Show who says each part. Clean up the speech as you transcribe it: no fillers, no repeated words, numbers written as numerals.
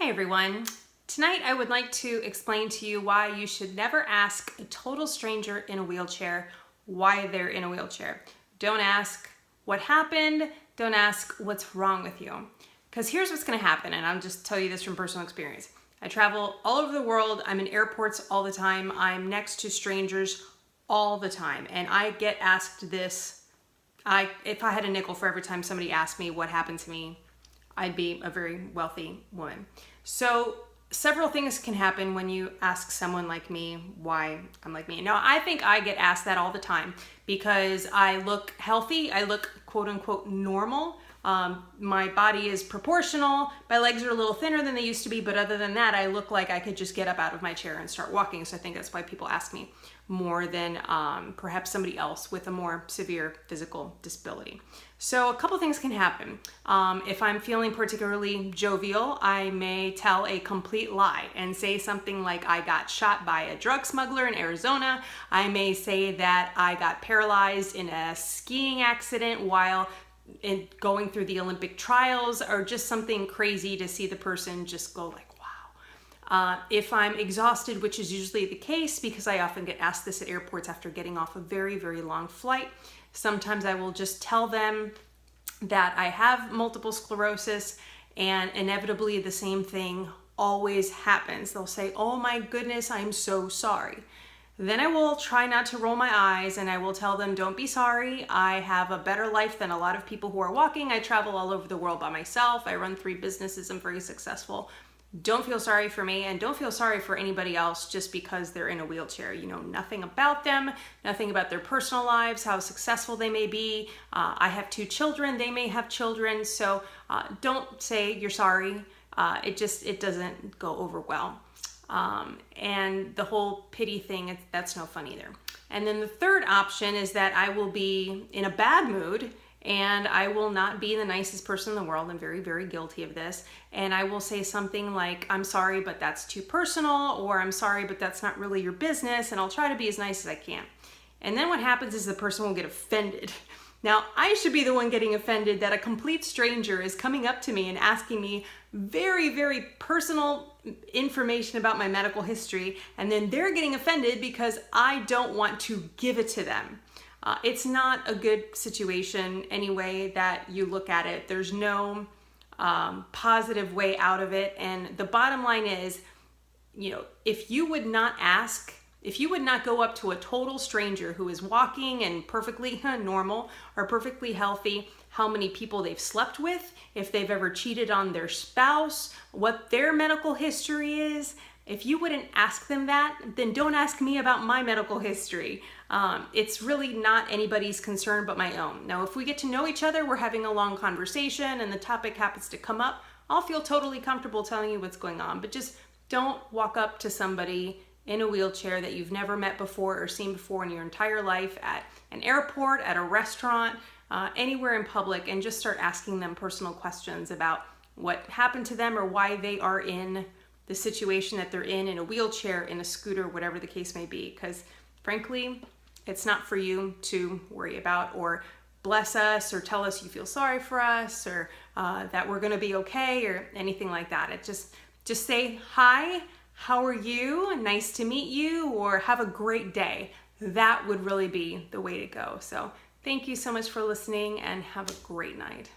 Speaker 1: Hi everyone. Tonight I would like to explain to you why you should never ask a total stranger in a wheelchair why they're in a wheelchair. Don't ask what happened, don't ask what's wrong with you. Because here's what's going to happen, and I'll just tell you this from personal experience. I travel all over the world, I'm in airports all the time, I'm next to strangers all the time, and I get asked this. If I had a nickel for every time somebody asked me what happened to me, I'd be a very wealthy woman. So several things can happen when you ask someone like me why I'm like me. Now, I think I get asked that all the time because I look healthy. I look quote unquote normal. My body is proportional. My legs are a little thinner than they used to be, but other than that, I look like I could just get up out of my chair and start walking. So I think that's why people ask me more than perhaps somebody else with a more severe physical disability. So a couple things can happen. If I'm feeling particularly jovial, I may tell a complete lie and say something like I got shot by a drug smuggler in Arizona. I may say that I got paralyzed in a skiing accident while going through the Olympic trials, or just something crazy to see the person just go like, wow. If I'm exhausted, which is usually the case because I often get asked this at airports after getting off a very, very long flight, sometimes I will just tell them that I have multiple sclerosis, and inevitably the same thing always happens. They'll say, oh my goodness, I'm so sorry. Then I will try not to roll my eyes and I will tell them, don't be sorry. I have a better life than a lot of people who are walking. I travel all over the world by myself. I run 3 businesses. I'm very successful. Don't feel sorry for me, and don't feel sorry for anybody else just because they're in a wheelchair. You know nothing about them, nothing about their personal lives, how successful they may be. I have 2 children. They may have children. So don't say you're sorry. It doesn't go over well. And the whole pity thing, that's no fun either. And then the third option is that I will be in a bad mood and I will not be the nicest person in the world. I'm very, very guilty of this. And I will say something like, I'm sorry, but that's too personal, or I'm sorry, but that's not really your business. And I'll try to be as nice as I can. And then what happens is the person will get offended. Now, I should be the one getting offended that a complete stranger is coming up to me and asking me very, very personal information about my medical history, and then they're getting offended because I don't want to give it to them. It's not a good situation any way that you look at it. There's no positive way out of it, and the bottom line is, if you would not go up to a total stranger who is walking and perfectly normal or perfectly healthy, how many people they've slept with, if they've ever cheated on their spouse, what their medical history is, if you wouldn't ask them that, then don't ask me about my medical history. It's really not anybody's concern but my own. Now, if we get to know each other, we're having a long conversation and the topic happens to come up, I'll feel totally comfortable telling you what's going on. But just don't walk up to somebody in a wheelchair that you've never met before or seen before in your entire life at an airport, at a restaurant, anywhere in public, and just start asking them personal questions about what happened to them or why they are in the situation that they're in a wheelchair, in a scooter, whatever the case may be. Because frankly, it's not for you to worry about or bless us or tell us you feel sorry for us or that we're gonna be okay or anything like that. It just say, hi, how are you? Nice to meet you, or have a great day. That would really be the way to go. So thank you so much for listening and have a great night.